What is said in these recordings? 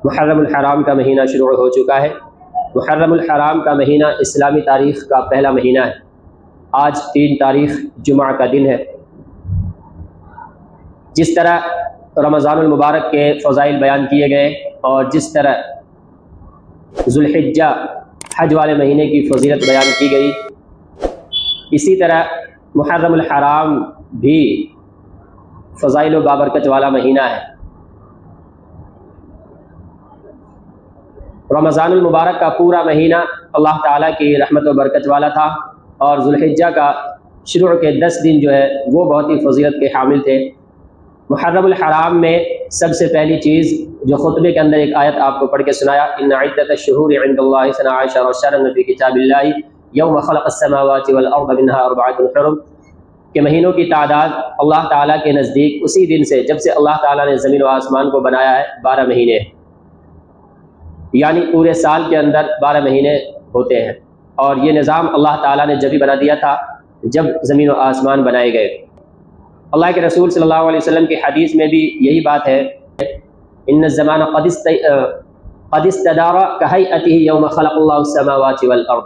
محرم الحرام کا مہینہ شروع ہو چکا ہے۔ محرم الحرام کا مہینہ اسلامی تاریخ کا پہلا مہینہ ہے۔ آج 3 تاریخ جمعہ کا دن ہے۔ جس طرح رمضان المبارک کے فضائل بیان کیے گئے اور جس طرح ذوالحجہ حج والے مہینے کی فضیلت بیان کی گئی، اسی طرح محرم الحرام بھی فضائل و بابرکت والا مہینہ ہے۔ رمضان المبارک کا پورا مہینہ اللہ تعالیٰ کی رحمت و برکت والا تھا، اور ذوالحجہ کا شروع کے 10 دن جو ہے وہ بہت ہی فضیلت کے حامل تھے۔ محرم الحرام میں سب سے پہلی چیز جو خطبے کے اندر ایک آیت آپ کو پڑھ کے سنایا، ان عدت الشہور عند اللہ 12 شہرا فی کتاب اللہ یوم خلق السماوات والارض منها 4 حرم، کہ مہینوں کی تعداد اللہ تعالیٰ کے نزدیک اسی دن سے، جب سے اللہ تعالیٰ نے زمین و آسمان کو بنایا ہے، 12 مہینے، یعنی پورے سال کے اندر 12 مہینے ہوتے ہیں۔ اور یہ نظام اللہ تعالیٰ نے جب ہی بنا دیا تھا جب زمین و آسمان بنائے گئے۔ اللہ کے رسول صلی اللہ علیہ وسلم کی حدیث میں بھی یہی بات ہے، ان الزمان قد استدار کہیئتہ یوم خلق اللہ السماوات والارض،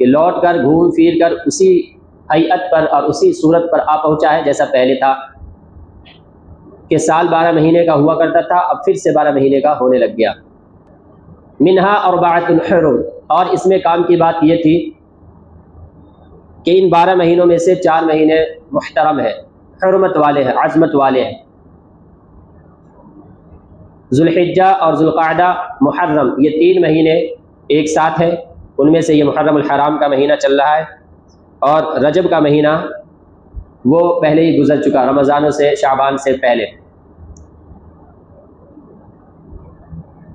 کہ لوٹ کر گھوم پھر کر اسی ہیئت پر اور اسی صورت پر آ پہنچا ہے جیسا پہلے تھا، کہ سال 12 مہینے کا ہوا کرتا تھا، اب پھر سے 12 مہینے کا ہونے لگ گیا۔ منہا 4 حرم، اور اس میں کام کی بات یہ تھی کہ ان 12 مہینوں میں سے 4 مہینے محترم ہیں، حرمت والے ہیں، عظمت والے ہیں۔ ذوالحجہ اور ذوالقعدہ محرم، یہ 3 مہینے ایک ساتھ ہیں، ان میں سے یہ محرم الحرام کا مہینہ چل رہا ہے، اور رجب کا مہینہ وہ پہلے ہی گزر چکا، رمضان سے شعبان سے پہلے۔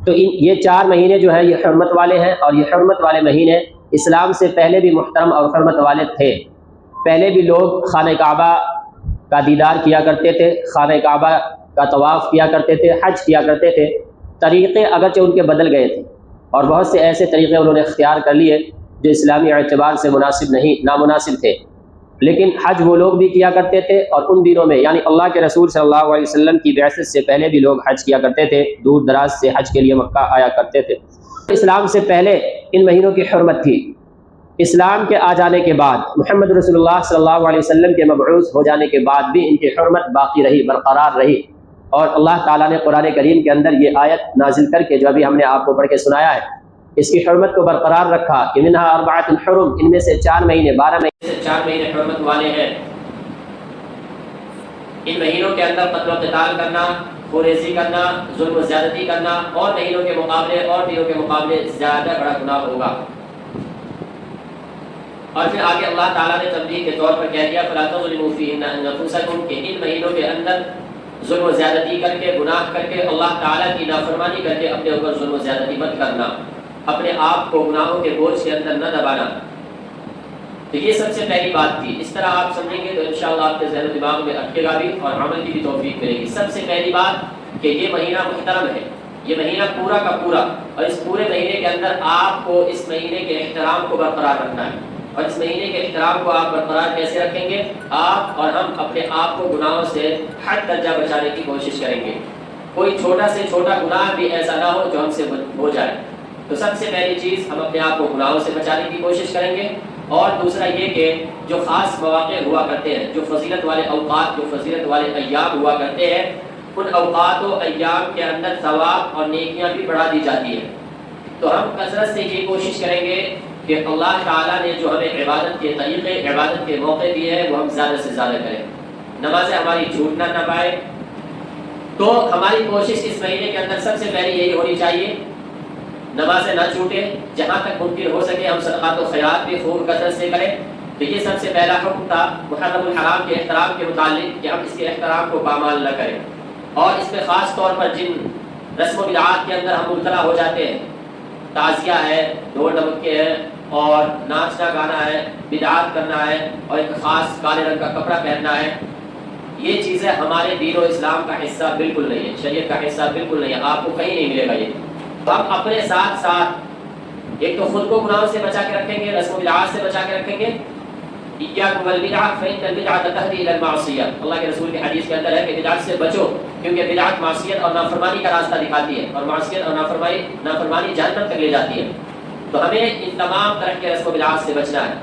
تو یہ 4 مہینے جو ہے یہ حرمت والے ہیں، اور یہ حرمت والے مہینے اسلام سے پہلے بھی محترم اور حرمت والے تھے۔ پہلے بھی لوگ خانہ کعبہ کا دیدار کیا کرتے تھے، خانہ کعبہ کا طواف کیا کرتے تھے، حج کیا کرتے تھے۔ طریقے اگرچہ ان کے بدل گئے تھے، اور بہت سے ایسے طریقے انہوں نے اختیار کر لیے جو اسلامی اعتبار سے مناسب نہیں، نامناسب تھے، لیکن حج وہ لوگ بھی کیا کرتے تھے، اور ان دنوں میں یعنی اللہ کے رسول صلی اللہ علیہ وسلم کی بعثت سے پہلے بھی لوگ حج کیا کرتے تھے، دور دراز سے حج کے لیے مکہ آیا کرتے تھے۔ اسلام سے پہلے ان مہینوں کی حرمت تھی۔ اسلام کے آ جانے کے بعد، محمد رسول اللہ صلی اللہ علیہ وسلم کے مبعوث ہو جانے کے بعد بھی ان کی حرمت باقی رہی، برقرار رہی، اور اللہ تعالیٰ نے قرآن کریم کے اندر یہ آیت نازل کر کے جو ابھی ہم نے آپ کو پڑھ کے سنایا ہے، اس کی حرمت کو برقرار رکھا کہ منہا 4 حرم، ان میں سے 4 مہینے 12 مہینے سے 4 مہینے حرمت والے ہیں۔ ان مہینوں کے اندر قتل و قتال کرنا، خوریزی کرنا، ظلم و زیادتی کرنا اور مہینوں کے مقابلے اور دنوں کے مقابلے زیادہ بڑا گناہ ہوگا۔ اور پھر آگے اللہ تعالیٰ نے تنبیہ کے طور پر کہہ دیا فَلَا تَظْلِمُوا فِيهِنَّ أَنفُسَكُمْ، کہ ان مہینوں کے اندر ظلم و زیادتی کر کے، گناہ کر کے، اللہ تعالیٰ کی نافرمانی کر کے اپنے اوپر ظلم و زیادتی مت کرنا، اپنے آپ کو گناہوں کے بوجھ کے اندر نہ دبانا۔ تو یہ سب سے پہلی بات تھی۔ اس طرح آپ سمجھیں گے تو انشاءاللہ آپ کے ذہن و دماغ میں اٹکے گا بھی، اور عمل کی بھی توفیق ملے گی۔ سب سے پہلی بات کہ یہ مہینہ محترم ہے، یہ مہینہ پورا کا پورا، اور اس پورے مہینے کے اندر آپ کو اس مہینے کے احترام کو برقرار رکھنا ہے۔ اور اس مہینے کے احترام کو آپ برقرار کیسے رکھیں گے؟ آپ اور ہم اپنے آپ کو گناہوں سے حد درجہ بچانے کی کوشش کریں گے۔ کوئی چھوٹا سے چھوٹا گناہ بھی ایسا نہ ہو جو ہم سے ہو جائے۔ تو سب سے پہلی چیز ہم اپنے آپ کو گناہوں سے بچانے کی کوشش کریں گے، اور دوسرا یہ کہ جو خاص مواقع ہوا کرتے ہیں، جو فضیلت والے اوقات، جو فضیلت والے ایام ہوا کرتے ہیں، ان اوقات و ایام کے اندر ثواب اور نیکیاں بھی بڑھا دی جاتی ہیں۔ تو ہم کثرت سے یہ کوشش کریں گے کہ اللہ تعالیٰ نے جو ہمیں عبادت کے طریقے، عبادت کے موقع دیے ہیں، وہ ہم زیادہ سے زیادہ کریں۔ نمازیں ہماری چھوٹنا نہ پائے، تو ہماری کوشش اس مہینے کے اندر سب سے پہلے یہی ہونی چاہیے، نمازیں نہ چھوٹے، جہاں تک ممکن ہو سکے ہم صدقات و خیرات بھی خوب کثرت سے کریں۔ تو یہ سب سے پہلا حکم تھا محرم الحرام کے احترام کے متعلق، کہ ہم اس کے احترام کو پامال نہ کریں، اور اس میں خاص طور پر جن رسم و بدعات کے اندر ہم مبتلا ہو جاتے ہیں، تعزیہ ہے، ڈھول ڈمکے ہے، اور ناچنا گانا ہے، بدعات کرنا ہے، اور ایک خاص کالے رنگ کا کپڑا پہننا ہے، یہ چیزیں ہمارے دین و اسلام کا حصہ بالکل نہیں ہے، شریعت کا حصہ بالکل نہیں ہے، آپ کو کہیں نہیں ملے گا یہ۔ تو ہم اپنے ساتھ ساتھ ایک تو خود کو گناہوں سے بچا کے رکھیں گے، رسم و بدعات سے بچا کے رکھیں گے۔ ایاکم والبدع فإن البدعة تهدي إلى المعصية، اللہ کے رسول کی حدیث کے اندر ہے کہ بدعت سے بچو، کیونکہ بدعت معصیت اور نافرمانی کا راستہ دکھاتی ہے، اور معصیت اور نافرمانی جہنم تک لے جاتی ہے۔ تو ہمیں ان تمام طرح کے رسم و بدعات سے بچنا ہے۔